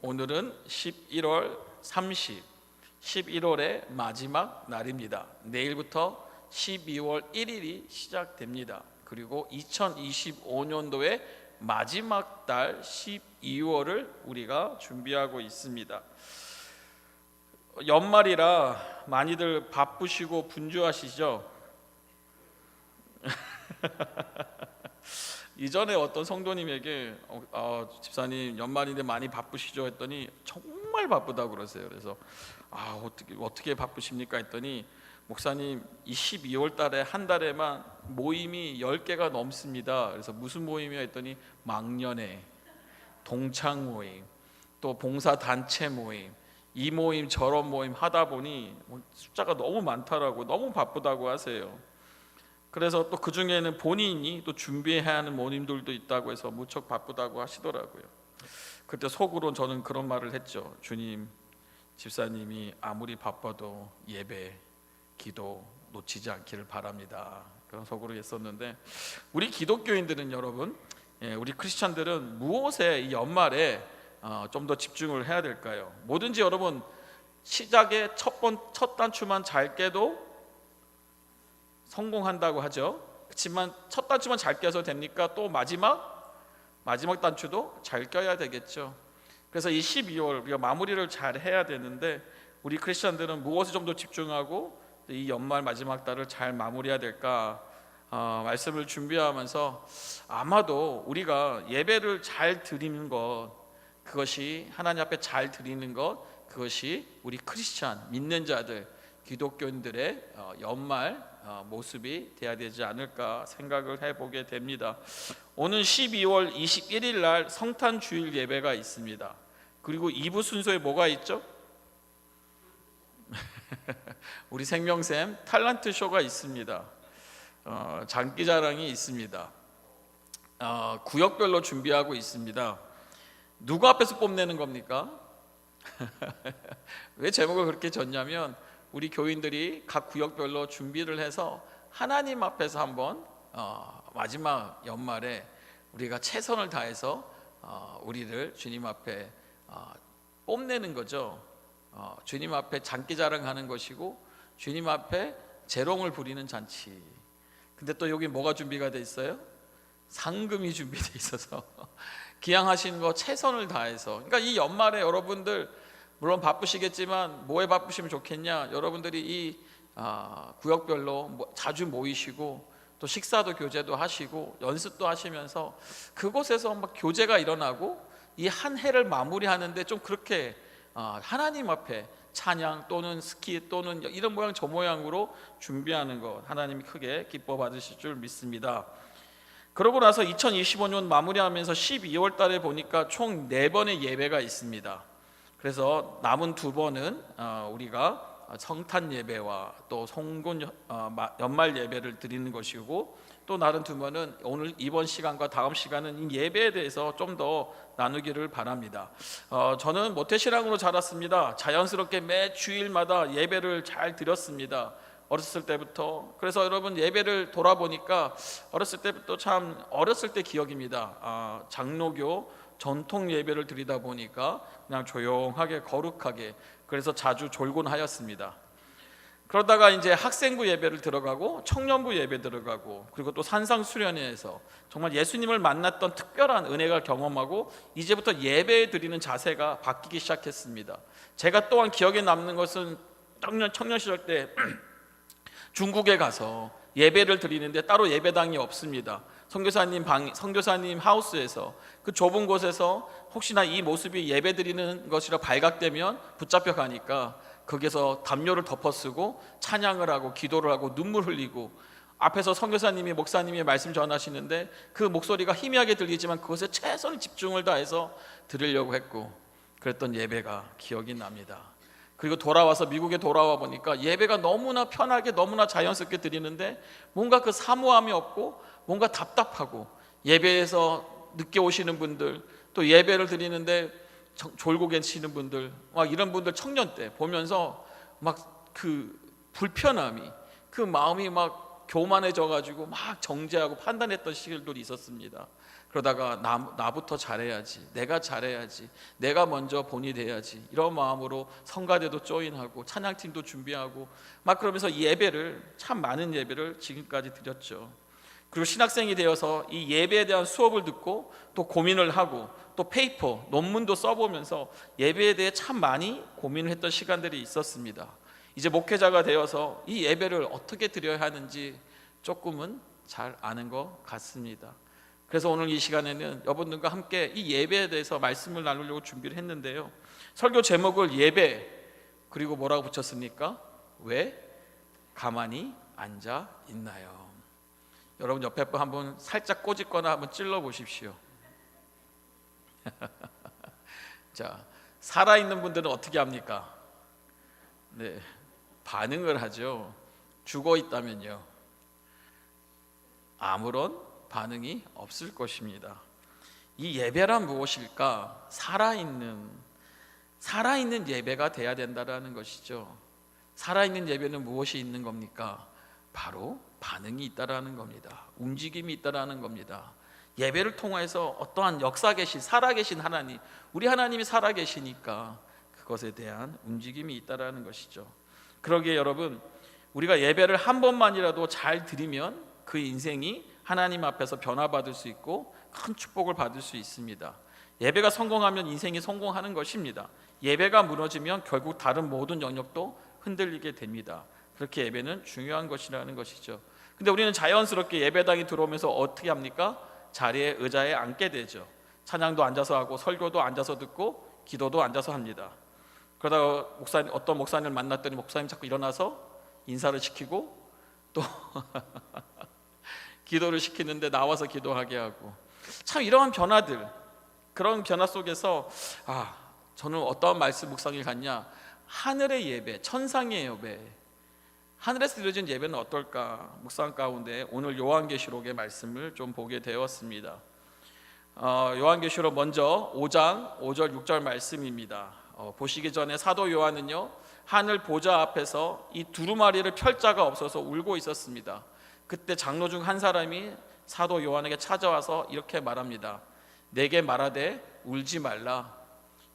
오늘은 11월 30, 11월의 마지막 날입니다. 내일부터 12월 1일이 시작됩니다. 그리고 2025년도의 마지막 달 12월을 우리가 준비하고 있습니다. 연말이라 많이들 바쁘시고 분주하시죠? 이전에 어떤 성도님에게 집사님 연말인데 많이 바쁘시죠? 했더니 정말 바쁘다고 그러세요. 그래서 어떻게 바쁘십니까? 했더니 목사님 이 12월 달에 한 달에만 모임이 10개가 넘습니다. 그래서 무슨 모임이요? 했더니 망년회, 동창 모임, 또 봉사단체 모임, 이 모임 저런 모임 하다 보니 숫자가 너무 많다라고 너무 바쁘다고 하세요. 그래서 또 그 중에는 본인이 또 준비해야 하는 모임들도 있다고 해서 무척 바쁘다고 하시더라고요. 그때 속으로 저는 그런 말을 했죠. 주님, 집사님이 아무리 바빠도 예배, 기도 놓치지 않기를 바랍니다. 그런 속으로 했었는데, 우리 기독교인들은 여러분, 우리 크리스찬들은 무엇에 이 연말에 좀 더 집중을 해야 될까요? 뭐든지 여러분 시작의 첫 단추만 잘 깨도 성공한다고 하죠. 그렇지만 첫 단추만 잘 껴서 됩니까? 또 마지막 단추도 잘 껴야 되겠죠. 그래서 이 12월 우리가 마무리를 잘 해야 되는데, 우리 크리스천들은 무엇에 좀 더 집중하고 이 연말 마지막 달을 잘 마무리해야 될까 말씀을 준비하면서, 아마도 우리가 예배를 잘 드리는 것, 그것이 하나님 앞에 잘 드리는 것, 그것이 우리 크리스천 믿는 자들 기독교인들의 연말 모습이 돼야 되지 않을까 생각을 해보게 됩니다. 오늘 12월 21일 날 성탄주일 예배가 있습니다. 그리고 2부 순서에 뭐가 있죠? 우리 생명샘 탤런트 쇼가 있습니다. 장기자랑이 있습니다. 구역별로 준비하고 있습니다. 누구 앞에서 뽐내는 겁니까? 왜 제목을 그렇게 졌냐면, 우리 교인들이 각 구역별로 준비를 해서 하나님 앞에서 한번 마지막 연말에 우리가 최선을 다해서 우리를 주님 앞에 뽐내는 거죠. 주님 앞에 장기자랑하는 것이고, 주님 앞에 재롱을 부리는 잔치. 근데 또 여기 뭐가 준비가 돼 있어요? 상금이 준비돼 있어서 기양하시는 거 최선을 다해서. 그러니까 이 연말에 여러분들 물론 바쁘시겠지만 뭐에 바쁘시면 좋겠냐? 여러분들이 이 구역별로 자주 모이시고, 또 식사도 교제도 하시고 연습도 하시면서 그곳에서 막 교제가 일어나고, 이 한 해를 마무리하는데 좀 그렇게 하나님 앞에 찬양 또는 스키 또는 이런 모양 저 모양으로 준비하는 것, 하나님이 크게 기뻐 받으실 줄 믿습니다. 그러고 나서 2025년 마무리하면서 12월 달에 보니까 총 4번의 예배가 있습니다. 그래서 남은 2번은 우리가 성탄 예배와 또 송군 연말 예배를 드리는 것이고, 또 다른 2번은 오늘 이번 시간과 다음 시간은 이 예배에 대해서 좀 더 나누기를 바랍니다. 저는 모태신앙으로 자랐습니다. 자연스럽게 매 주일마다 예배를 잘 드렸습니다. 어렸을 때부터. 그래서 여러분 예배를 돌아보니까 어렸을 때부터 참 어렸을 때 기억입니다. 장로교 전통 예배를 드리다 보니까 그냥 조용하게 거룩하게, 그래서 자주 졸곤하였습니다. 그러다가 이제 학생부 예배를 들어가고 청년부 예배 들어가고, 그리고 또 산상수련회에서 정말 예수님을 만났던 특별한 은혜가 경험하고, 이제부터 예배 드리는 자세가 바뀌기 시작했습니다. 제가 또한 기억에 남는 것은 청년 시절 때 중국에 가서 예배를 드리는데 따로 예배당이 없습니다. 선교사님 하우스에서, 그 좁은 곳에서 혹시나 이 모습이 예배 드리는 것이라 발각되면 붙잡혀 가니까 거기서 담요를 덮어쓰고 찬양을 하고 기도를 하고 눈물 흘리고, 앞에서 선교사님이 목사님이 말씀 전하시는데 그 목소리가 희미하게 들리지만 그것에 최선의 집중을 다해서 들으려고 했고, 그랬던 예배가 기억이 납니다. 그리고 돌아와서 미국에 돌아와 보니까 예배가 너무나 편하게 너무나 자연스럽게 드리는데 뭔가 그 사모함이 없고 뭔가 답답하고, 예배에서 늦게 오시는 분들, 또 예배를 드리는데 졸고 계시는 분들, 막 이런 분들 청년 때 보면서 막 그 불편함이, 그 마음이 막 교만해져 가지고 막 정죄하고 판단했던 시절들이 있었습니다. 그러다가 나부터 잘해야지, 내가 잘해야지, 내가 먼저 본이 돼야지, 이런 마음으로 성가대도 조인하고 찬양팀도 준비하고 막 그러면서 예배를, 참 많은 예배를 지금까지 드렸죠. 그리고 신학생이 되어서 이 예배에 대한 수업을 듣고 또 고민을 하고 또 페이퍼, 논문도 써보면서 예배에 대해 참 많이 고민을 했던 시간들이 있었습니다. 이제 목회자가 되어서 이 예배를 어떻게 드려야 하는지 조금은 잘 아는 것 같습니다. 그래서 오늘 이 시간에는 여러분들과 함께 이 예배에 대해서 말씀을 나누려고 준비를 했는데요, 설교 제목을 예배, 그리고 뭐라고 붙였습니까? 왜 가만히 앉아 있나요? 여러분 옆에 분 한번 살짝 꼬집거나 한번 찔러 보십시오. 자, 살아있는 분들은 어떻게 합니까? 네, 반응을 하죠. 죽어 있다면요, 아무런 반응이 없을 것입니다. 이 예배란 무엇일까? 살아있는 예배가 돼야 된다는 것이죠. 살아있는 예배는 무엇이 있는 겁니까? 바로 반응이 있다라는 겁니다. 움직임이 있다라는 겁니다. 예배를 통해서 어떠한 역사계신, 살아계신 하나님, 우리 하나님이 살아계시니까 그것에 대한 움직임이 있다라는 것이죠. 그러기에 여러분, 우리가 예배를 한 번만이라도 잘 드리면 그 인생이 하나님 앞에서 변화받을 수 있고 큰 축복을 받을 수 있습니다. 예배가 성공하면 인생이 성공하는 것입니다. 예배가 무너지면 결국 다른 모든 영역도 흔들리게 됩니다. 그렇게 예배는 중요한 것이라는 것이죠. 근데 우리는 자연스럽게 예배당에 들어오면서 어떻게 합니까? 자리에, 의자에 앉게 되죠. 찬양도 앉아서 하고 설교도 앉아서 듣고 기도도 앉아서 합니다. 그러다가 어떤 목사님을 만났더니 목사님 자꾸 일어나서 인사를 시키고 또 기도를 시키는데 나와서 기도하게 하고, 참 이러한 변화들, 그런 변화 속에서 저는 어떠한 말씀 묵상을 갖냐, 하늘의 예배, 천상의 예배, 하늘에서 드려진 예배는 어떨까 묵상 가운데 오늘 요한계시록의 말씀을 좀 보게 되었습니다. 요한계시록 먼저 5장 5절 6절 말씀입니다. 보시기 전에 사도 요한은요, 하늘 보좌 앞에서 이 두루마리를 펼 자가 없어서 울고 있었습니다. 그때 장로 중 한 사람이 사도 요한에게 찾아와서 이렇게 말합니다. 내게 말하되 울지 말라.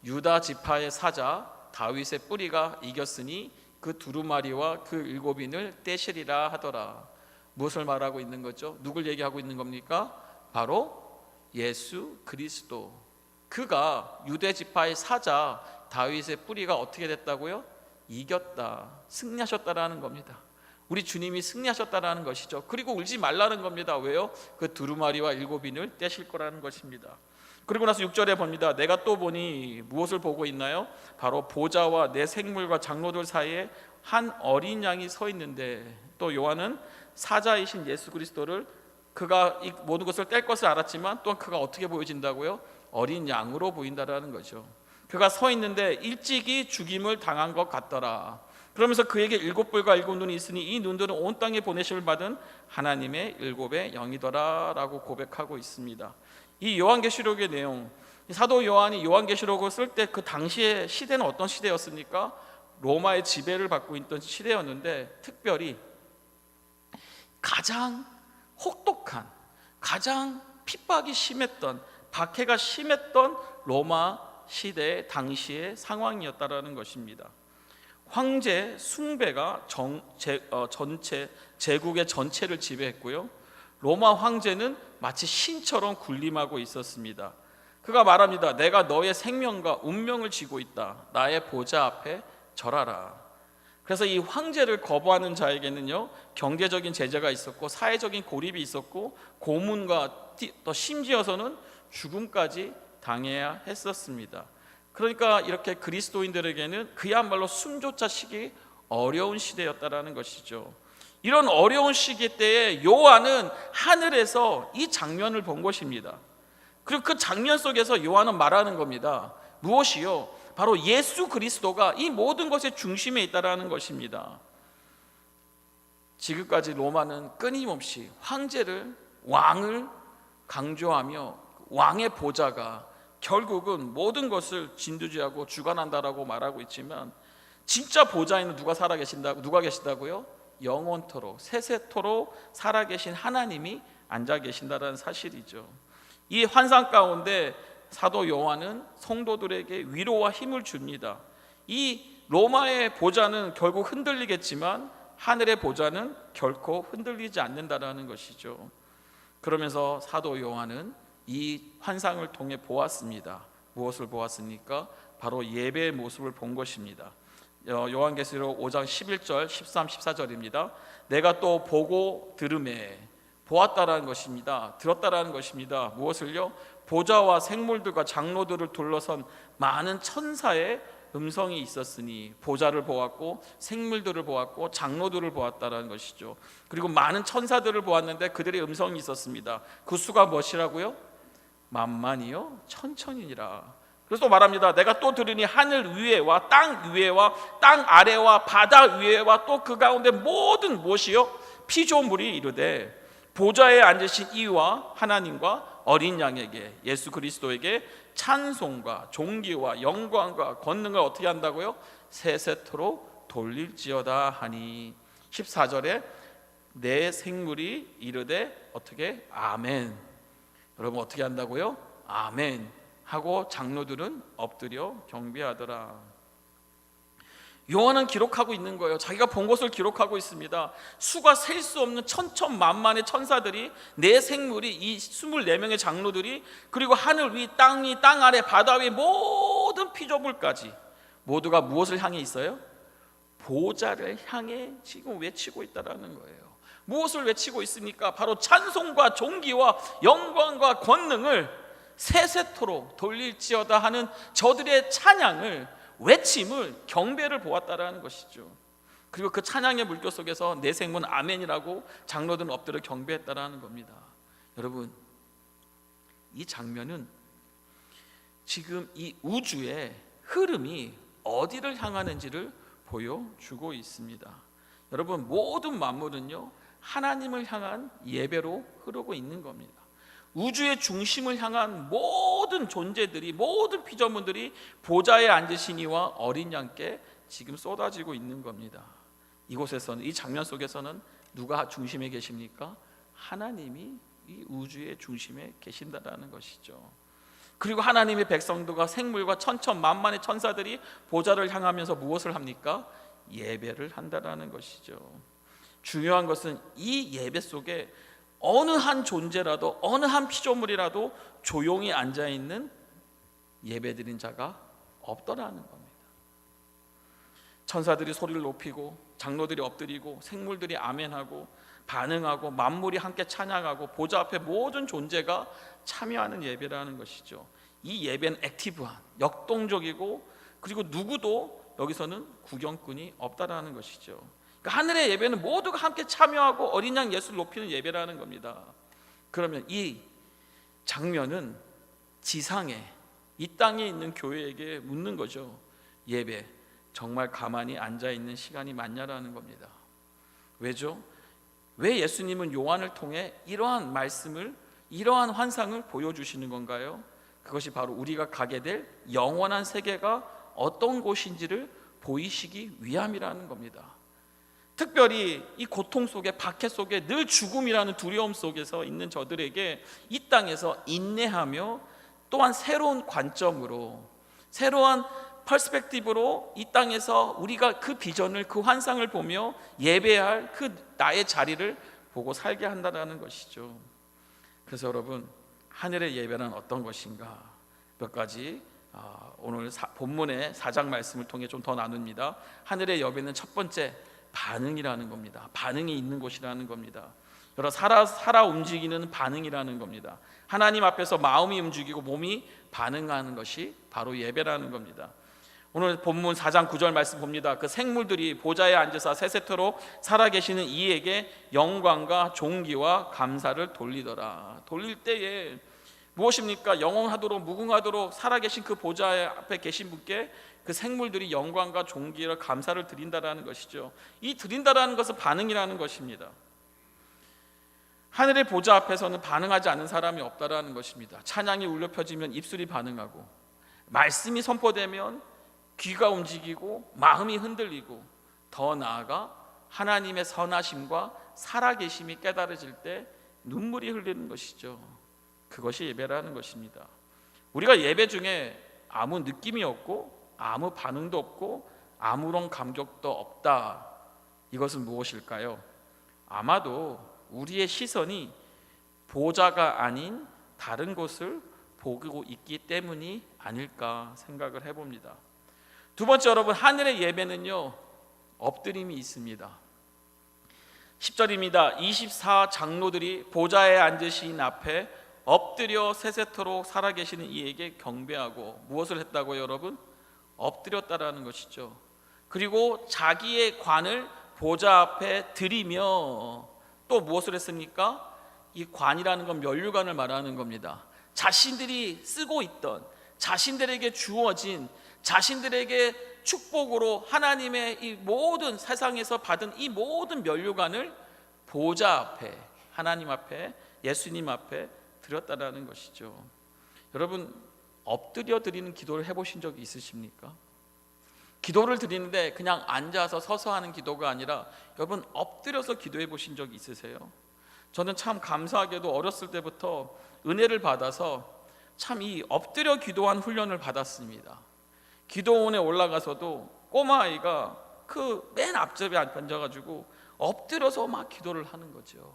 유다 지파의 사자 다윗의 뿌리가 이겼으니 그 두루마리와 그 일곱인을 떼시리라 하더라. 무엇을 말하고 있는 거죠? 누굴 얘기하고 있는 겁니까? 바로 예수 그리스도. 그가 유대 지파의 사자 다윗의 뿌리가 어떻게 됐다고요? 이겼다, 승리하셨다라는 겁니다. 우리 주님이 승리하셨다라는 것이죠. 그리고 울지 말라는 겁니다. 왜요? 그 두루마리와 일곱인을 떼실 거라는 것입니다. 그리고 나서 6절에 봅니다. 내가 또 보니 무엇을 보고 있나요? 바로 보좌와 내 생물과 장로들 사이에 한 어린 양이 서 있는데, 또 요한은 사자이신 예수 그리스도를, 그가 이 모든 것을 뗄 것을 알았지만 또한 그가 어떻게 보여진다고요? 어린 양으로 보인다라는 거죠. 그가 서 있는데 일찍이 죽임을 당한 것 같더라. 그러면서 그에게 일곱 뿔과 일곱 눈이 있으니 이 눈들은 온 땅에 보내심을 받은 하나님의 일곱의 영이더라 라고 고백하고 있습니다. 이 요한계시록의 내용, 사도 요한이 요한계시록을 쓸 때 그 당시의 시대는 어떤 시대였습니까? 로마의 지배를 받고 있던 시대였는데, 특별히 가장 혹독한, 가장 핍박이 심했던, 박해가 심했던 로마 시대의 당시의 상황이었다라는 것입니다. 황제 숭배가 전체 제국의 전체를 지배했고요, 로마 황제는 마치 신처럼 군림하고 있었습니다. 그가 말합니다. 내가 너의 생명과 운명을 쥐고 있다. 나의 보좌 앞에 절하라. 그래서 이 황제를 거부하는 자에게는요, 경제적인 제재가 있었고 사회적인 고립이 있었고 고문과 또 심지어서는 죽음까지 당해야 했었습니다. 그러니까 이렇게 그리스도인들에게는 그야말로 숨조차 쉬기 어려운 시대였다라는 것이죠. 이런 어려운 시기 때에 요한은 하늘에서 이 장면을 본 것입니다. 그리고 그 장면 속에서 요한은 말하는 겁니다. 무엇이요? 바로 예수 그리스도가 이 모든 것의 중심에 있다라는 것입니다. 지금까지 로마는 끊임없이 황제를, 왕을 강조하며 왕의 보좌가 결국은 모든 것을 진두지하고 주관한다라고 말하고 있지만, 진짜 보좌에는 누가 계신다고요? 영원토록 세세토록 살아계신 하나님이 앉아 계신다라는 사실이죠. 이 환상 가운데 사도 요한은 성도들에게 위로와 힘을 줍니다. 이 로마의 보좌는 결국 흔들리겠지만 하늘의 보좌는 결코 흔들리지 않는다라는 것이죠. 그러면서 사도 요한은 이 환상을 통해 보았습니다. 무엇을 보았습니까? 바로 예배의 모습을 본 것입니다. 요한계시록 5장 11절 13, 14절입니다. 내가 또 보고 들음에, 보았다라는 것입니다. 들었다라는 것입니다. 무엇을요? 보좌와 생물들과 장로들을 둘러선 많은 천사의 음성이 있었으니, 보좌를 보았고 생물들을 보았고 장로들을 보았다라는 것이죠. 그리고 많은 천사들을 보았는데 그들의 음성이 있었습니다. 그 수가 무엇이라고요? 만만이요 천천이니라. 그래서 또 말합니다. 내가 또 들으니 하늘 위에와 땅 위에와 땅 아래와 바다 위에와 또 그 가운데 모든 무엇이요? 피조물이 이르되 보좌에 앉으신 이와 하나님과 어린 양에게, 예수 그리스도에게 찬송과 존귀와 영광과 권능을 어떻게 한다고요? 세세토록 돌릴지어다 하니. 14절에 내 생물이 이르되 어떻게? 아멘. 여러분 어떻게 한다고요? 아멘 하고 장로들은 엎드려 경배하더라. 요한은 기록하고 있는 거예요. 자기가 본 것을 기록하고 있습니다. 수가 셀 수 없는 천천만만의 천사들이, 내 생물이, 이 24명의 장로들이, 그리고 하늘 위, 땅 위, 땅 아래, 바다 위 모든 피조물까지 모두가 무엇을 향해 있어요? 보좌를 향해 지금 외치고 있다라는 거예요. 무엇을 외치고 있습니까? 바로 찬송과 존귀와 영광과 권능을 세세토록 돌릴지어다 하는 저들의 찬양을, 외침을, 경배를 보았다라는 것이죠. 그리고 그 찬양의 물결 속에서 내 생문 아멘이라고 장로들은 엎드려 경배했다라는 겁니다. 여러분, 이 장면은 지금 이 우주의 흐름이 어디를 향하는지를 보여주고 있습니다. 여러분, 모든 만물은요 하나님을 향한 예배로 흐르고 있는 겁니다. 우주의 중심을 향한 모든 존재들이, 모든 피조물들이 보좌에 앉으신 이와 어린 양께 지금 쏟아지고 있는 겁니다. 이곳에서는, 이 장면 속에서는 누가 중심에 계십니까? 하나님이 이 우주의 중심에 계신다라는 것이죠. 그리고 하나님의 백성들과 생물과 천천만만의 천사들이 보좌를 향하면서 무엇을 합니까? 예배를 한다라는 것이죠. 중요한 것은 이 예배 속에 어느 한 존재라도, 어느 한 피조물이라도 조용히 앉아있는 예배드린 자가 없더라는 겁니다. 천사들이 소리를 높이고, 장로들이 엎드리고, 생물들이 아멘하고 반응하고, 만물이 함께 찬양하고, 보좌 앞에 모든 존재가 참여하는 예배라는 것이죠. 이 예배는 액티브한, 역동적이고, 그리고 누구도 여기서는 구경꾼이 없다라는 것이죠. 그러니까 하늘의 예배는 모두가 함께 참여하고 어린 양 예수를 높이는 예배라는 겁니다. 그러면 이 장면은 지상에, 이 땅에 있는 교회에게 묻는 거죠. 예배 정말 가만히 앉아있는 시간이 많냐라는 겁니다. 왜죠? 왜 예수님은 요한을 통해 이러한 말씀을, 이러한 환상을 보여주시는 건가요? 그것이 바로 우리가 가게 될 영원한 세계가 어떤 곳인지를 보이시기 위함이라는 겁니다. 특별히 이 고통 속에, 박해 속에, 늘 죽음이라는 두려움 속에서 있는 저들에게 이 땅에서 인내하며, 또한 새로운 관점으로, 새로운 퍼스펙티브로 이 땅에서 우리가 그 비전을, 그 환상을 보며 예배할 그 나의 자리를 보고 살게 한다는 것이죠. 그래서 여러분, 하늘의 예배는 어떤 것인가? 몇 가지 오늘 본문의 4장 말씀을 통해 좀 더 나눕니다. 하늘의 예배는 첫 번째, 반응이라는 겁니다. 반응이 있는 곳이라는 겁니다. 여러 살아 움직이는 반응이라는 겁니다. 하나님 앞에서 마음이 움직이고 몸이 반응하는 것이 바로 예배라는 겁니다. 오늘 본문 4장 9절 말씀 봅니다. 그 생물들이 보좌에 앉으사 세세토록 살아계시는 이에게 영광과 존귀와 감사를 돌리더라. 돌릴 때에 무엇입니까? 영원하도록 무궁하도록 살아계신 그 보좌 앞에 계신 분께 그 생물들이 영광과 존귀와 감사를 드린다라는 것이죠. 이 드린다라는 것은 반응이라는 것입니다. 하늘의 보좌 앞에서는 반응하지 않는 사람이 없다라는 것입니다. 찬양이 울려 펴지면 입술이 반응하고, 말씀이 선포되면 귀가 움직이고 마음이 흔들리고, 더 나아가 하나님의 선하심과 살아계심이 깨달아질 때 눈물이 흘리는 것이죠. 그것이 예배라는 것입니다. 우리가 예배 중에 아무 느낌이 없고 아무 반응도 없고 아무런 감격도 없다. 이것은 무엇일까요? 아마도 우리의 시선이 보좌가 아닌 다른 곳을 보고 있기 때문이 아닐까 생각을 해봅니다. 두 번째, 여러분, 하늘의 예배는요 엎드림이 있습니다. 10절입니다. 24 장로들이 보좌에 앉으신 앞에 엎드려 세세토록 살아계시는 이에게 경배하고 무엇을 했다고요, 여러분? 엎드렸다라는 것이죠. 그리고 자기의 관을 보좌 앞에 드리며 또 무엇을 했습니까? 이 관이라는 건 면류관을 말하는 겁니다. 자신들이 쓰고 있던, 자신들에게 주어진, 자신들에게 축복으로 하나님의 이 모든 세상에서 받은 이 모든 면류관을 보좌 앞에, 하나님 앞에, 예수님 앞에 드렸다라는 것이죠. 여러분, 엎드려 드리는 기도를 해보신 적이 있으십니까? 기도를 드리는데 그냥 앉아서 서서 하는 기도가 아니라 여러분 엎드려서 기도해 보신 적이 있으세요? 저는 참 감사하게도 어렸을 때부터 은혜를 받아서 참 이 엎드려 기도한 훈련을 받았습니다. 기도원에 올라가서도 꼬마아이가 그 맨 앞접에 앉아가지고 엎드려서 막 기도를 하는 거죠.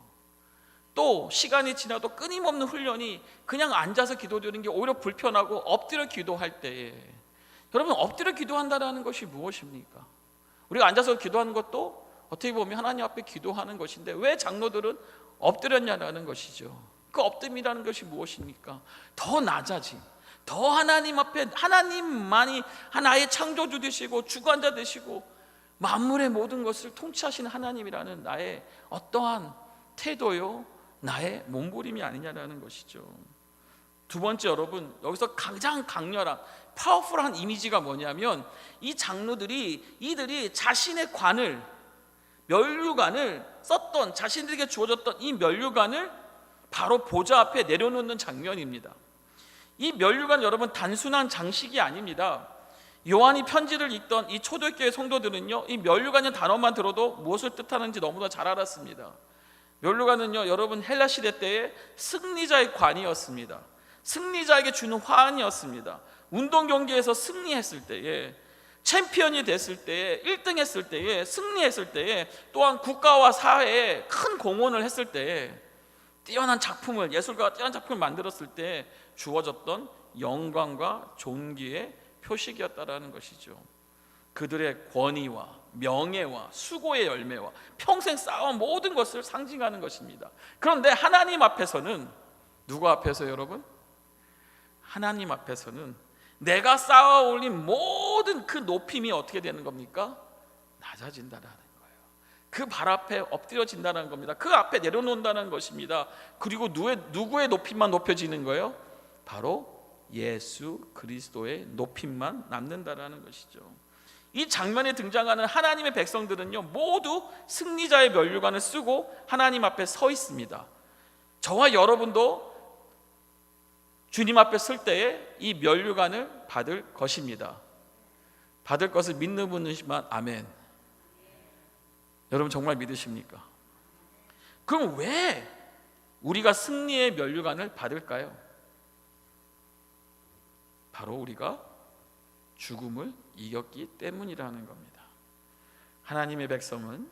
또 시간이 지나도 끊임없는 훈련이 그냥 앉아서 기도드리는 게 오히려 불편하고 엎드려 기도할 때에, 여러분 엎드려 기도한다는 것이 무엇입니까? 우리가 앉아서 기도하는 것도 어떻게 보면 하나님 앞에 기도하는 것인데 왜 장로들은 엎드렸냐라는 것이죠. 그 엎드림이라는 것이 무엇입니까? 더 낮아짐, 더 하나님 앞에, 하나님만이 하나의 창조주 되시고 주관자 되시고 만물의 모든 것을 통치하시는 하나님이라는 나의 어떠한 태도요, 나의 몸부림이 아니냐라는 것이죠. 두 번째, 여러분, 여기서 가장 강렬한 파워풀한 이미지가 뭐냐면 이 장로들이 이들이 자신의 관을, 면류관을 썼던, 자신들에게 주어졌던 이 면류관을 바로 보좌 앞에 내려놓는 장면입니다. 이 면류관, 여러분, 단순한 장식이 아닙니다. 요한이 편지를 읽던 이 초대교회 성도들은요 이 면류관이라는 단어만 들어도 무엇을 뜻하는지 너무나 잘 알았습니다. 면류관은요 여러분 헬라 시대 때의 승리자의 관이었습니다. 승리자에게 주는 화환이었습니다. 운동 경기에서 승리했을 때에, 챔피언이 됐을 때에, 1등 했을 때에, 승리했을 때에, 또한 국가와 사회에 큰 공헌을 했을 때에, 뛰어난 작품을, 예술가가 뛰어난 작품을 만들었을 때 주어졌던 영광과 존귀의 표식이었다라는 것이죠. 그들의 권위와 명예와 수고의 열매와 평생 쌓아온 모든 것을 상징하는 것입니다. 그런데 하나님 앞에서는, 누구 앞에서 여러분? 하나님 앞에서는 내가 쌓아 올린 모든 그 높임이 어떻게 되는 겁니까? 낮아진다라는 거예요. 그 발 앞에 엎드려진다는 겁니다. 그 앞에 내려놓는다는 것입니다. 그리고 누구의 높임만 높여지는 거예요? 바로 예수 그리스도의 높임만 남는다라는 것이죠. 이 장면에 등장하는 하나님의 백성들은요 모두 승리자의 면류관을 쓰고 하나님 앞에 서 있습니다. 저와 여러분도 주님 앞에 설 때에 이 면류관을 받을 것입니다. 받을 것을 믿는 분이시면 아멘. 여러분 정말 믿으십니까? 그럼 왜 우리가 승리의 면류관을 받을까요? 바로 우리가 죽음을 이겼기 때문이라는 겁니다. 하나님의 백성은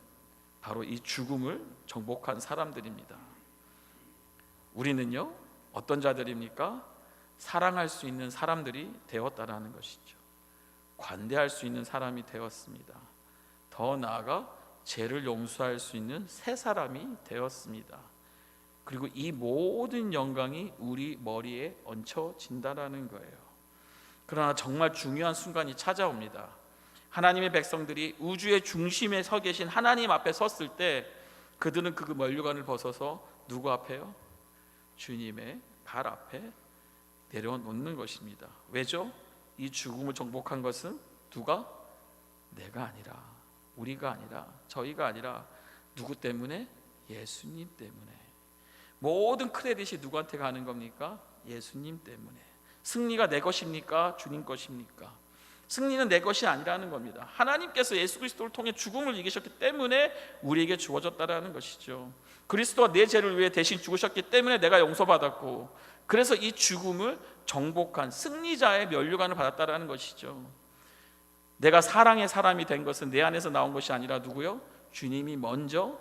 바로 이 죽음을 정복한 사람들입니다. 우리는요 어떤 자들입니까? 사랑할 수 있는 사람들이 되었다라는 것이죠. 관대할 수 있는 사람이 되었습니다. 더 나아가 죄를 용서할 수 있는 새 사람이 되었습니다. 그리고 이 모든 영광이 우리 머리에 얹혀진다라는 거예요. 그러나 정말 중요한 순간이 찾아옵니다. 하나님의 백성들이 우주의 중심에 서 계신 하나님 앞에 섰을 때 그들은 그 면류관을 벗어서 누구 앞에요? 주님의 발 앞에 내려놓는 것입니다. 왜죠? 이 죽음을 정복한 것은 누가? 내가 아니라, 우리가 아니라, 저희가 아니라 누구 때문에? 예수님 때문에. 모든 크레딧이 누구한테 가는 겁니까? 예수님 때문에. 승리가 내 것입니까? 주님 것입니까? 승리는 내 것이 아니라는 겁니다. 하나님께서 예수 그리스도를 통해 죽음을 이기셨기 때문에 우리에게 주어졌다라는 것이죠. 그리스도가 내 죄를 위해 대신 죽으셨기 때문에 내가 용서받았고, 그래서 이 죽음을 정복한 승리자의 면류관을 받았다라는 것이죠. 내가 사랑의 사람이 된 것은 내 안에서 나온 것이 아니라 누구요? 주님이 먼저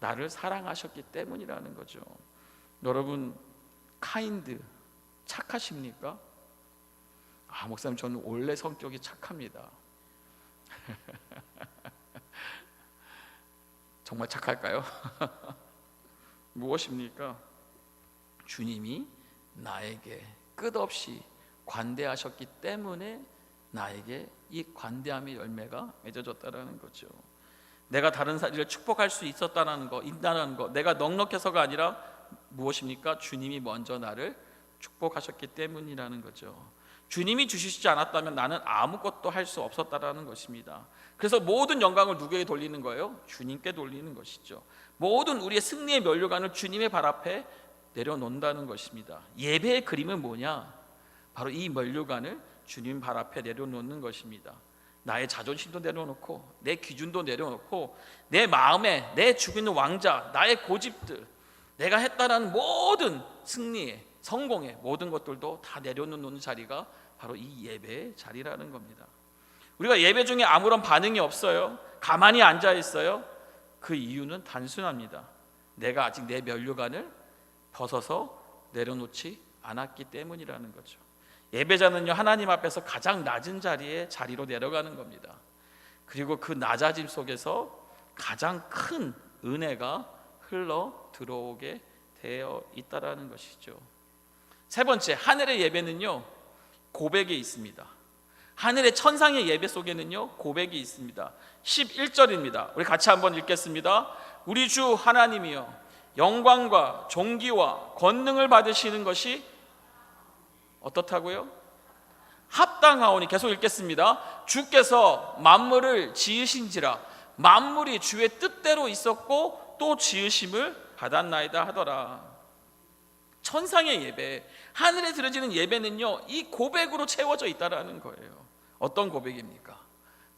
나를 사랑하셨기 때문이라는 거죠. 여러분, 카인드 착하십니까? 목사님, 저는 원래 성격이 착합니다. 정말 착할까요? 무엇입니까? 주님이 나에게 끝없이 관대하셨기 때문에 나에게 이 관대함의 열매가 맺어졌다는 거죠. 내가 다른 사람을 축복할 수 있다는 거, 내가 넉넉해서가 아니라 무엇입니까? 주님이 먼저 나를 축복하셨기 때문이라는 거죠. 주님이 주시지 않았다면 나는 아무것도 할 수 없었다라는 것입니다. 그래서 모든 영광을 누구에게 돌리는 거예요? 주님께 돌리는 것이죠. 모든 우리의 승리의 면류관을 주님의 발 앞에 내려놓는다는 것입니다. 예배의 그림은 뭐냐? 바로 이 면류관을 주님 발 앞에 내려놓는 것입니다. 나의 자존심도 내려놓고 내 기준도 내려놓고 내 마음에 내 죽이는 왕자, 나의 고집들, 내가 했다라는 모든 승리의 성공의 모든 것들도 다 내려놓는 자리가 바로 이 예배의 자리라는 겁니다. 우리가 예배 중에 아무런 반응이 없어요. 가만히 앉아 있어요. 그 이유는 단순합니다. 내가 아직 내 면류관을 벗어서 내려놓지 않았기 때문이라는 거죠. 예배자는요, 하나님 앞에서 가장 낮은 자리로 내려가는 겁니다. 그리고 그 낮아짐 속에서 가장 큰 은혜가 흘러 들어오게 되어 있다라는 것이죠. 세 번째, 하늘의 예배는요, 고백이 있습니다. 하늘의 천상의 예배 속에는요, 고백이 있습니다. 11절입니다. 우리 같이 한번 읽겠습니다. 우리 주 하나님이여, 영광과 존귀와 권능을 받으시는 것이 어떻다고요? 합당하오니. 계속 읽겠습니다. 주께서 만물을 지으신지라 만물이 주의 뜻대로 있었고 또 지으심을 받았나이다 하더라. 천상의 예배, 하늘에 드려지는 예배는요, 이 고백으로 채워져 있다라는 거예요. 어떤 고백입니까?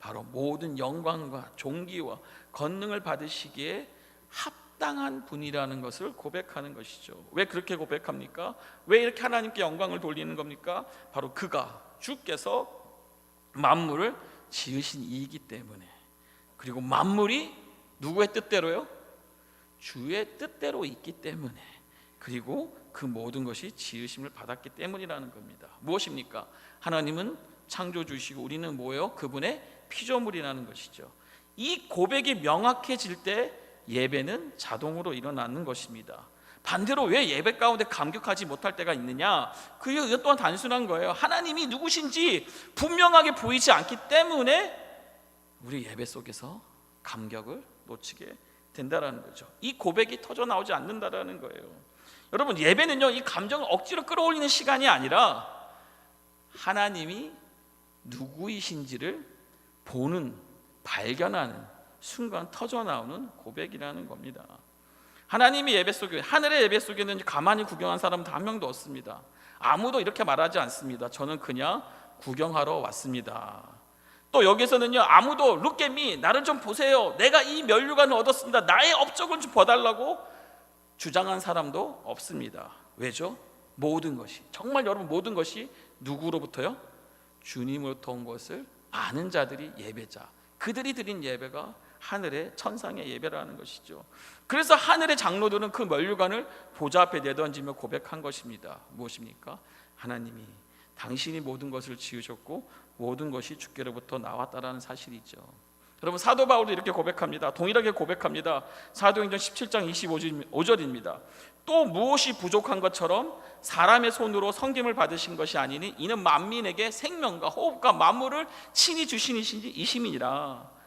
바로 모든 영광과 존귀와 권능을 받으시기에 합당한 분이라는 것을 고백하는 것이죠. 왜 그렇게 고백합니까? 왜 이렇게 하나님께 영광을 돌리는 겁니까? 바로 주께서 만물을 지으신 이이기 때문에, 그리고 만물이 누구의 뜻대로요? 주의 뜻대로 있기 때문에, 그리고 그 모든 것이 지으심을 받았기 때문이라는 겁니다. 무엇입니까? 하나님은 창조주시고 우리는 뭐예요? 그분의 피조물이라는 것이죠. 이 고백이 명확해질 때 예배는 자동으로 일어나는 것입니다. 반대로 왜 예배 가운데 감격하지 못할 때가 있느냐? 그 이유 또한 단순한 거예요. 하나님이 누구신지 분명하게 보이지 않기 때문에 우리 예배 속에서 감격을 놓치게 된다라는 거죠. 이 고백이 터져 나오지 않는다라는 거예요. 여러분, 예배는요, 이 감정을 억지로 끌어올리는 시간이 아니라 하나님이 누구이신지를 보는, 발견하는 순간 터져 나오는 고백이라는 겁니다. 하나님의 예배 속에, 하늘의 예배 속에는 가만히 구경한 사람은 한 명도 없습니다. 아무도 이렇게 말하지 않습니다. 저는 그냥 구경하러 왔습니다. 또 여기서는요, 아무도 look at me, 나를 좀 보세요, 내가 이 면류관을 얻었습니다, 나의 업적을 좀 봐달라고 주장한 사람도 없습니다. 왜죠? 모든 것이, 정말 여러분, 모든 것이 누구로부터요? 주님으로부터 온 것을 아는 자들이 예배자, 그들이 드린 예배가 하늘의 천상의 예배라는 것이죠. 그래서 하늘의 장로들은 그 면류관을 보좌 앞에 내던지며 고백한 것입니다. 무엇입니까? 하나님이, 당신이 모든 것을 지으셨고 모든 것이 주께로부터 나왔다라는 사실이죠. 여러분, 사도 바울도 이렇게 고백합니다. 동일하게 고백합니다. 사도행전 17장 25절입니다. 또 무엇이 부족한 것처럼 사람의 손으로 섬김을 받으신 것이 아니니 이는 만민에게 생명과 호흡과 만물을 친히 주신 이심이니라.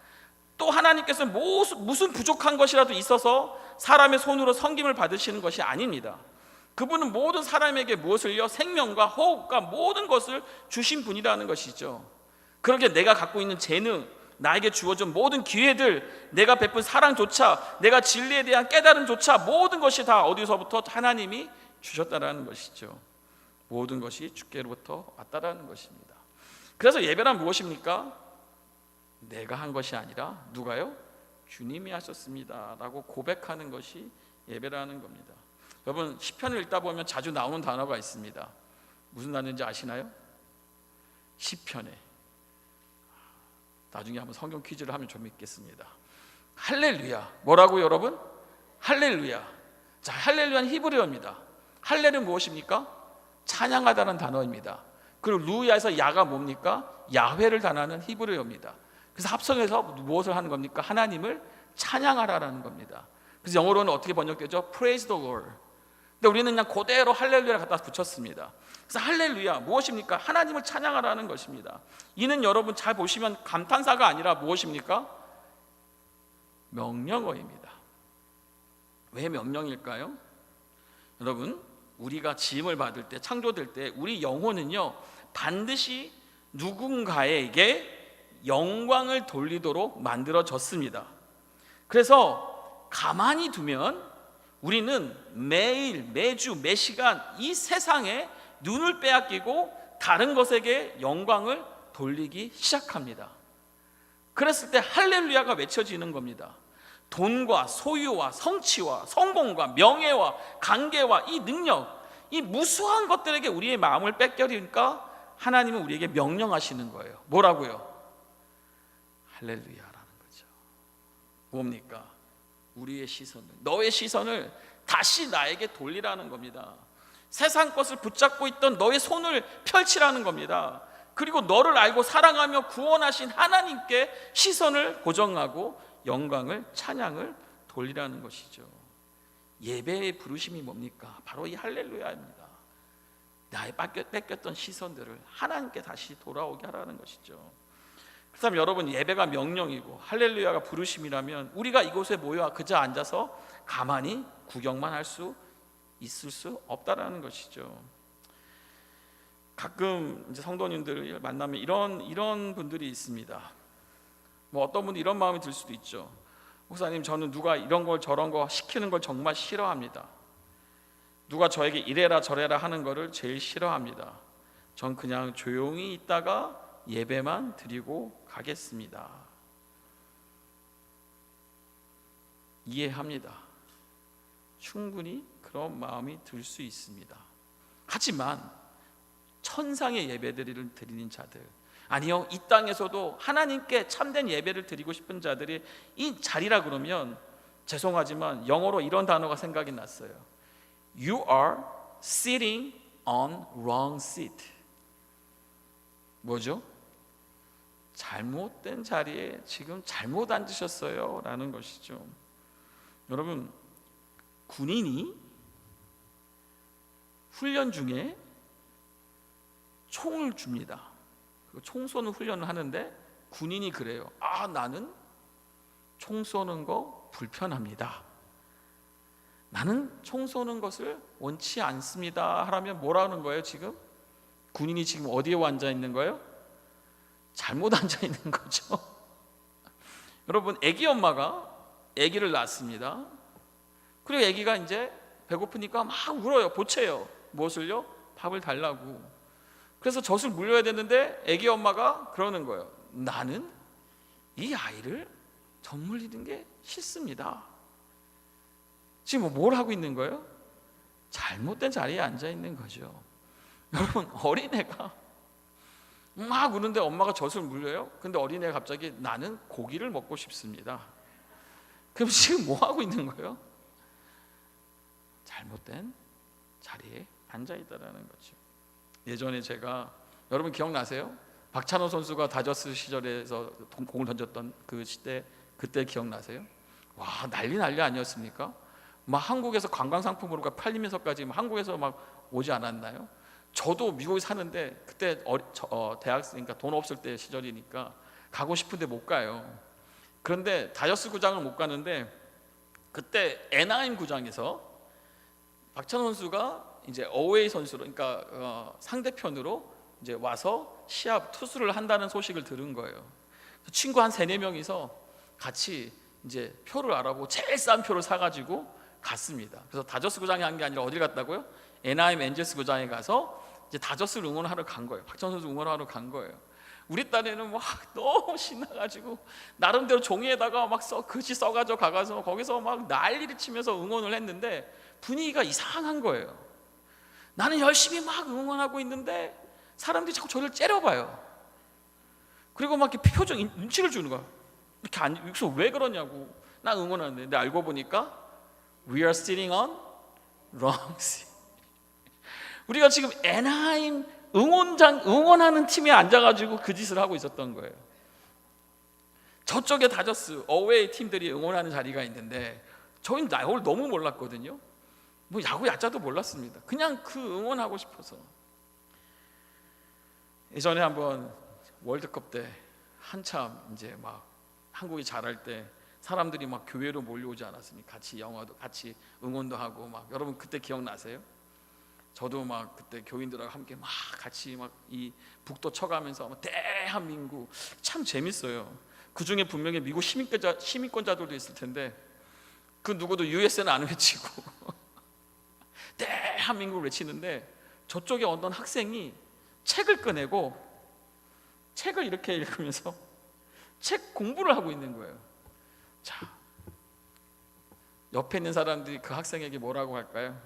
또 하나님께서 무슨 부족한 것이라도 있어서 사람의 손으로 섬김을 받으시는 것이 아닙니다. 그분은 모든 사람에게 무엇을요? 생명과 호흡과 모든 것을 주신 분이라는 것이죠. 그러게 내가 갖고 있는 재능, 나에게 주어진 모든 기회들, 내가 베푼 사랑조차, 내가 진리에 대한 깨달음조차 모든 것이 다 어디서부터? 하나님이 주셨다라는 것이죠. 모든 것이 주께로부터 왔다라는 것입니다. 그래서 예배란 무엇입니까? 내가 한 것이 아니라 누가요? 주님이 하셨습니다 라고 고백하는 것이 예배라는 겁니다. 여러분 시편을 읽다 보면 자주 나오는 단어가 있습니다. 무슨 단어인지 아시나요? 시편에, 나중에 한번 성경 퀴즈를 하면 좀 있겠습니다. 할렐루야. 뭐라고 여러분? 할렐루야. 자, 할렐루야는 히브리어입니다. 할렐은 무엇입니까? 찬양하다는 단어입니다. 그리고 루야에서 야가 뭡니까? 야훼를 단하는 히브리어입니다. 그래서 합성해서 무엇을 하는 겁니까? 하나님을 찬양하라라는 겁니다. 그래서 영어로는 어떻게 번역되죠? Praise the Lord. 근데 우리는 그냥 그대로 할렐루야를 갖다 붙였습니다. 그래서 할렐루야 무엇입니까? 하나님을 찬양하라는 것입니다. 이는 여러분 잘 보시면 감탄사가 아니라 무엇입니까? 명령어입니다. 왜 명령일까요? 여러분 우리가 지음을 받을 때, 창조될 때 우리 영혼은요 반드시 누군가에게 영광을 돌리도록 만들어졌습니다. 그래서 가만히 두면 우리는 매일, 매주, 매시간 이 세상에 눈을 빼앗기고 다른 것에게 영광을 돌리기 시작합니다. 그랬을 때 할렐루야가 외쳐지는 겁니다. 돈과 소유와 성취와 성공과 명예와 관계와 이 능력, 이 무수한 것들에게 우리의 마음을 뺏겨니까 하나님은 우리에게 명령하시는 거예요. 뭐라고요? 할렐루야라는 거죠. 뭡니까? 우리의 시선을, 너의 시선을 다시 나에게 돌리라는 겁니다. 세상 것을 붙잡고 있던 너의 손을 펼치라는 겁니다. 그리고 너를 알고 사랑하며 구원하신 하나님께 시선을 고정하고 영광을, 찬양을 돌리라는 것이죠. 예배의 부르심이 뭡니까? 바로 이 할렐루야입니다. 나의 뺏겼던 시선들을 하나님께 다시 돌아오게 하라는 것이죠. 그렇다면 여러분 예배가 명령이고 할렐루야가 부르심이라면 우리가 이곳에 모여 그저 앉아서 가만히 구경만 할 수 있을 수 없다라는 것이죠. 가끔 이제 성도님들을 만나면 이런 분들이 있습니다. 뭐 어떤 분이 이런 마음이 들 수도 있죠. 목사님, 저는 누가 이런 걸 저런 거 시키는 걸 정말 싫어합니다. 누가 저에게 이래라 저래라 하는 거를 제일 싫어합니다. 전 그냥 조용히 있다가 예배만 드리고 가겠습니다. 이해합니다. 충분히 그런 마음이 들 수 있습니다. 하지만 천상의 예배를 드리는 자들, 아니요 이 땅에서도 하나님께 참된 예배를 드리고 싶은 자들이 이 자리라 그러면 죄송하지만 영어로 이런 단어가 생각이 났어요. You are sitting on wrong seat. 뭐죠? 잘못된 자리에 지금 잘못 앉으셨어요 라는 것이죠. 여러분 군인이 훈련 중에 총을 줍니다. 총 쏘는 훈련을 하는데 군인이 그래요. 나는 총 쏘는 거 불편합니다. 나는 총 쏘는 것을 원치 않습니다 하라면 뭐라는 거예요? 지금 군인이 지금 어디에 앉아 있는 거예요? 잘못 앉아 있는 거죠. 여러분 아기 엄마가 아기를 낳습니다. 그리고 아기가 이제 배고프니까 막 울어요. 보채요. 무엇을요? 밥을 달라고. 그래서 젖을 물려야 되는데 아기 엄마가 그러는 거예요. 나는 이 아이를 젖 물리는 게 싫습니다. 지금 뭘 하고 있는 거예요? 잘못된 자리에 앉아 있는 거죠. 여러분 어린애가 막 우는데 엄마가 젖을 물려요. 근데 어린애가 갑자기 나는 고기를 먹고 싶습니다. 그럼 지금 뭐 하고 있는 거예요? 잘못된 자리에 앉아 있다라는 거죠. 예전에 제가, 여러분 기억나세요? 박찬호 선수가 다저스 시절에서 공을 던졌던 그 시대, 그때 기억나세요? 와 난리 아니었습니까? 막 한국에서 관광상품으로 팔리면서까지 한국에서 막 오지 않았나요? 저도 미국에 사는데 그때 대학생이니까 돈 없을 때 시절이니까 가고 싶은데 못 가요. 그런데 다저스 구장을 못 가는데 그때 애나임 구장에서 박찬호 선수가 이제 어웨이 선수로, 그러니까 상대편으로 이제 와서 시합 투수를 한다는 소식을 들은 거예요. 친구 한 3-4명이서 같이 이제 표를 알아보고 제일 싼 표를 사가지고 갔습니다. 그래서 다저스 구장에 한 게 아니라 어디 갔다고요? 애나임 엔젤스 구장에 가서 이제 다저스를 응원하러 간 거예요. 박찬호 선수 응원하러 간 거예요. 우리 딸애는 막 너무 신나가지고 나름대로 종이에다가 막 글씨 써가지고 가서 거기서 막 난리를 치면서 응원을 했는데 분위기가 이상한 거예요. 나는 열심히 막 응원하고 있는데 사람들이 자꾸 저를 째려봐요. 그리고 막 이렇게 표정 눈치를 주는 거야. 이렇게 여기서 왜 그러냐고. 나 응원하는데. 근데 알고 보니까 We are sitting on wrong seat. 우리가 지금 애나임 응원하는 팀에 앉아가지고 그 짓을 하고 있었던 거예요. 저쪽에 다저스 어웨이 팀들이 응원하는 자리가 있는데 저희는 야구를 너무 몰랐거든요. 뭐 야구 야자도 몰랐습니다. 그냥 그 응원하고 싶어서. 예전에 한번 월드컵 때 한참 이제 막 한국이 잘할 때 사람들이 막 교회로 몰려오지 않았습니까? 같이 영화도 같이 응원도 하고 막. 여러분 그때 기억나세요? 저도 막 그때 교인들하고 함께 막 같이 막 이 북도 쳐가면서 대한민국 참 재밌어요. 그 중에 분명히 미국 시민권자들도 있을 텐데 그 누구도 US는 안 외치고 대한민국을 외치는데 저쪽에 어떤 학생이 책을 꺼내고 책을 이렇게 읽으면서 책 공부를 하고 있는 거예요. 자, 옆에 있는 사람들이 그 학생에게 뭐라고 할까요?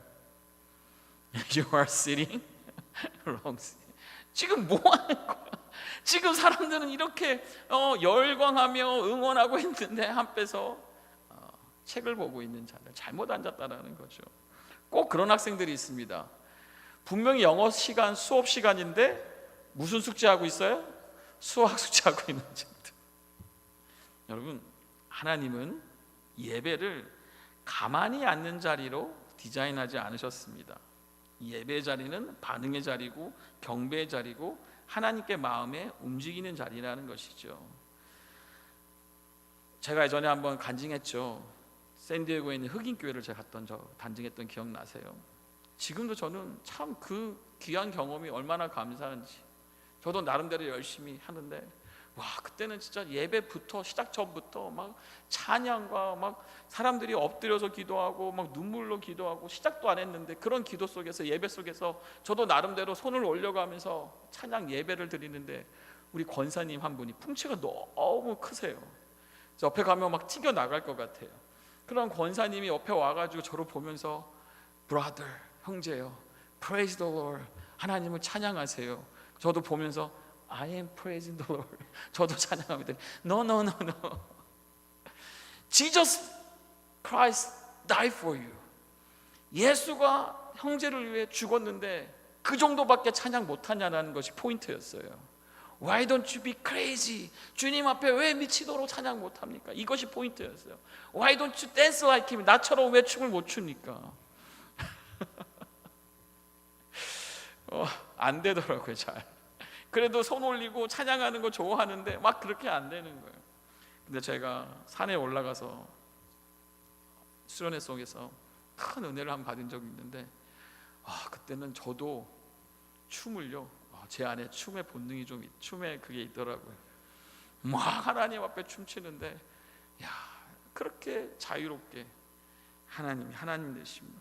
You are sitting wrong seat. 지금 뭐 하는 거야? 지금 사람들은 이렇게 열광하며 응원하고 있는데 한패서 책을 보고 있는 자들 잘못 앉았다라는 거죠. 꼭 그런 학생들이 있습니다. 분명히 영어 시간, 수업 시간인데 무슨 숙제하고 있어요? 수학 숙제하고 있는 자들. 여러분, 하나님은 예배를 가만히 앉는 자리로 디자인하지 않으셨습니다. 예배의 자리는 반응의 자리고 경배의 자리고 하나님께 마음에 움직이는 자리라는 것이죠. 제가 예전에 한번 간증했죠. 샌디에고에 있는 흑인교회를 제가 간증했던 기억 나세요? 지금도 저는 참 그 귀한 경험이 얼마나 감사한지. 저도 나름대로 열심히 하는데 와, 그때는 진짜 예배부터 시작 전부터 막 찬양과 막 사람들이 엎드려서 기도하고 막 눈물로 기도하고 시작도 안 했는데 그런 기도 속에서 예배 속에서 저도 나름대로 손을 올려가면서 찬양 예배를 드리는데 우리 권사님 한 분이 풍채가 너무 크세요. 옆에 가면 막 튀겨 나갈 것 같아요. 그런 권사님이 옆에 와가지고 저를 보면서 Brother, 형제요, Praise the Lord, 하나님을 찬양하세요. 저도 보면서 I am praising the Lord. 저도 찬양합니다. No. Jesus Christ died for you. 예수가 형제를 위해 죽었는데 그 정도밖에 찬양 못하냐는 것이 포인트였어요. Why don't you be crazy? 주님 앞에 왜 미치도록 찬양 못합니까? 이것이 포인트였어요. Why don't you dance like him? 나처럼 왜 춤을 못 춥니까? 안 되더라고요, 잘. 그래도 손 올리고 찬양하는 거 좋아하는데 막 그렇게 안 되는 거예요. 근데 제가 산에 올라가서 수련회 속에서 큰 은혜를 한번 받은 적이 있는데 그때는 저도 춤을요, 제 안에 춤의 본능이 좀 춤에 그게 있더라고요. 막 하나님 앞에 춤추는데 야, 그렇게 자유롭게 하나님 되십니다.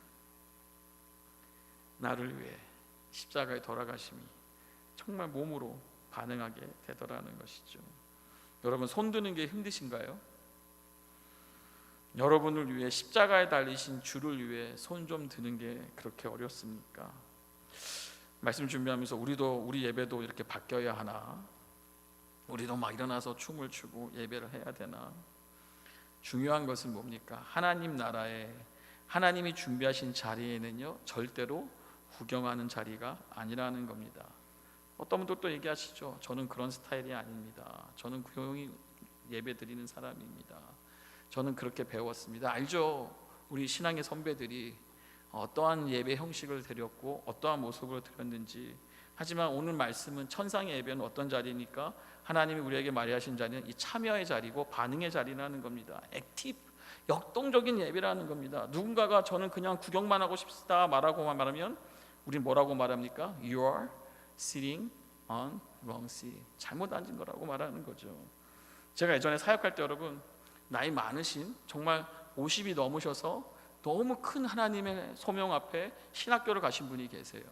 나를 위해 십자가에 돌아가심이 정말 몸으로 반응하게 되더라는 것이죠. 여러분, 손 드는 게 힘드신가요? 여러분을 위해 십자가에 달리신 주를 위해 손 좀 드는 게 그렇게 어렵습니까? 말씀 준비하면서 우리 예배도 이렇게 바뀌어야 하나? 우리도 막 일어나서 춤을 추고 예배를 해야 되나? 중요한 것은 뭡니까? 하나님 나라에 하나님이 준비하신 자리에는요, 절대로 구경하는 자리가 아니라는 겁니다. 어떤 분들 또 얘기하시죠. 저는 그런 스타일이 아닙니다. 저는 조용히 예배 드리는 사람입니다. 저는 그렇게 배웠습니다. 알죠? 우리 신앙의 선배들이 어떠한 예배 형식을 드렸고 어떠한 모습으로 드렸는지. 하지만 오늘 말씀은 천상의 예배는 어떤 자리니까 하나님이 우리에게 말하신 자리는 이 참여의 자리고 반응의 자리라는 겁니다. 액티브, 역동적인 예배라는 겁니다. 누군가가 저는 그냥 구경만 하고 싶다 말하면 우린 뭐라고 말합니까? You are sitting on wrong seat. 잘못 앉은 거라고 말하는 거죠. 제가 예전에 사역할 때 여러분, 나이 많으신 정말 50이 넘으셔서 너무 큰 하나님의 소명 앞에 신학교를 가신 분이 계세요.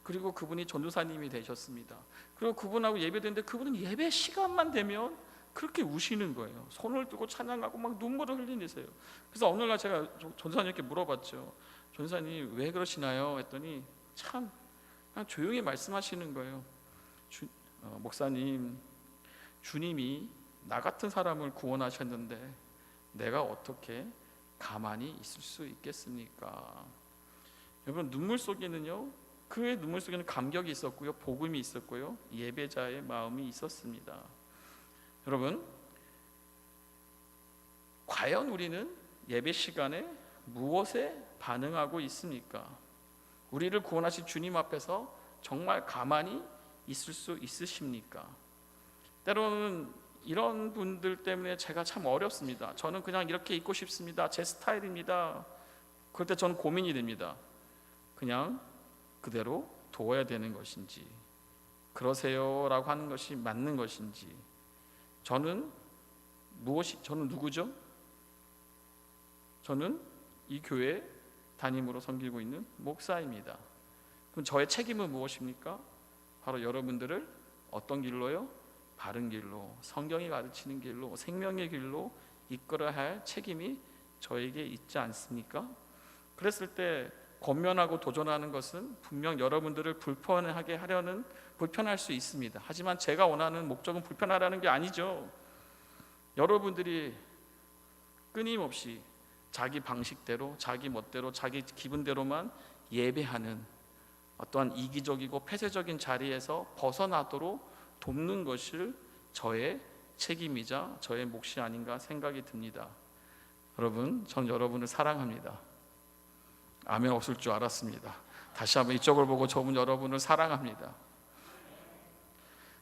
그리고 그분이 전도사님이 되셨습니다. 그리고 그분하고 예배드렸는데 그분은 예배 시간만 되면 그렇게 우시는 거예요. 손을 들고 찬양하고 막 눈물을 흘리세요. 그래서 어느 날 제가 전도사님께 물어봤죠. 전도사님 왜 그러시나요? 했더니 참 그냥 조용히 말씀하시는 거예요. 목사님, 주님이 나 같은 사람을 구원하셨는데 내가 어떻게 가만히 있을 수 있겠습니까? 여러분, 눈물 속에는요, 그의 눈물 속에는 감격이 있었고요, 복음이 있었고요, 예배자의 마음이 있었습니다. 여러분, 과연 우리는 예배 시간에 무엇에 반응하고 있습니까? 우리를 구원하신 주님 앞에서 정말 가만히 있을 수 있으십니까? 때로는 이런 분들 때문에 제가 참 어렵습니다. 저는 그냥 이렇게 있고 싶습니다. 제 스타일입니다. 그럴 때 저는 고민이 됩니다. 그냥 그대로 둬야 되는 것인지, 그러세요 라고 하는 것이 맞는 것인지. 저는 누구죠? 저는 이 교회 담임으로 섬기고 있는 목사입니다. 그럼 저의 책임은 무엇입니까? 바로 여러분들을 어떤 길로요? 바른 길로, 성경이 가르치는 길로, 생명의 길로 이끌어야 할 책임이 저에게 있지 않습니까? 그랬을 때 권면하고 도전하는 것은 분명 여러분들을 불편할 수 있습니다. 하지만 제가 원하는 목적은 불편하라는 게 아니죠. 여러분들이 끊임없이 자기 방식대로, 자기 멋대로, 자기 기분대로만 예배하는 어떠한 이기적이고 폐쇄적인 자리에서 벗어나도록 돕는 것을 저의 책임이자 저의 몫이 아닌가 생각이 듭니다. 여러분, 전 여러분을 사랑합니다. 아멘 없을 줄 알았습니다. 다시 한번 이쪽을 보고 저분 여러분을 사랑합니다.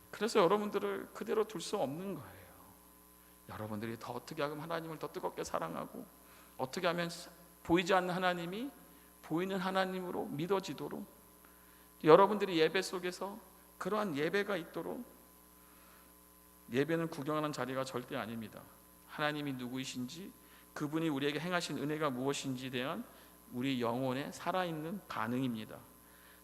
그래서 여러분들을 그대로 둘 수 없는 거예요. 여러분들이 더 어떻게 하면 하나님을 더 뜨겁게 사랑하고, 어떻게 하면 보이지 않는 하나님이 보이는 하나님으로 믿어지도록, 여러분들이 예배 속에서 그러한 예배가 있도록. 예배는 구경하는 자리가 절대 아닙니다. 하나님이 누구이신지, 그분이 우리에게 행하신 은혜가 무엇인지에 대한 우리 영혼의 살아있는 반응입니다.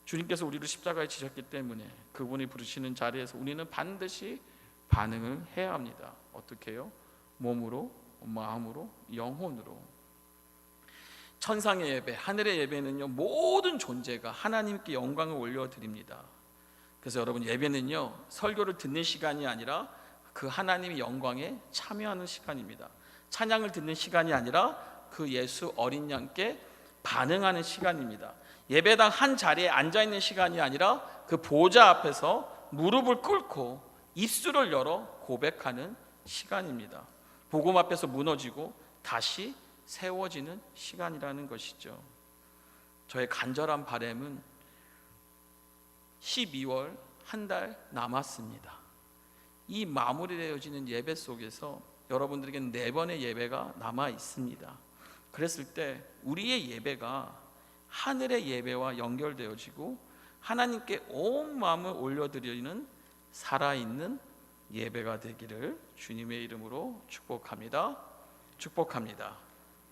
주님께서 우리를 십자가에 지셨기 때문에 그분이 부르시는 자리에서 우리는 반드시 반응을 해야 합니다. 어떻게 해요? 몸으로, 마음으로, 영혼으로. 천상의 예배, 하늘의 예배는요, 모든 존재가 하나님께 영광을 올려드립니다. 그래서 여러분, 예배는요, 설교를 듣는 시간이 아니라 그 하나님의 영광에 참여하는 시간입니다. 찬양을 듣는 시간이 아니라 그 예수 어린 양께 반응하는 시간입니다. 예배당 한 자리에 앉아있는 시간이 아니라 그 보좌 앞에서 무릎을 꿇고 입술을 열어 고백하는 시간입니다. 복음 앞에서 무너지고 다시 세워지는 시간이라는 것이죠. 저의 간절한 바람은 12월 한 달 남았습니다. 이 마무리되어지는 예배 속에서 여러분들에게는 4번의 예배가 남아 있습니다. 그랬을 때 우리의 예배가 하늘의 예배와 연결되어지고 하나님께 온 마음을 올려드리는 살아있는 예배가 되기를 주님의 이름으로 축복합니다. 축복합니다.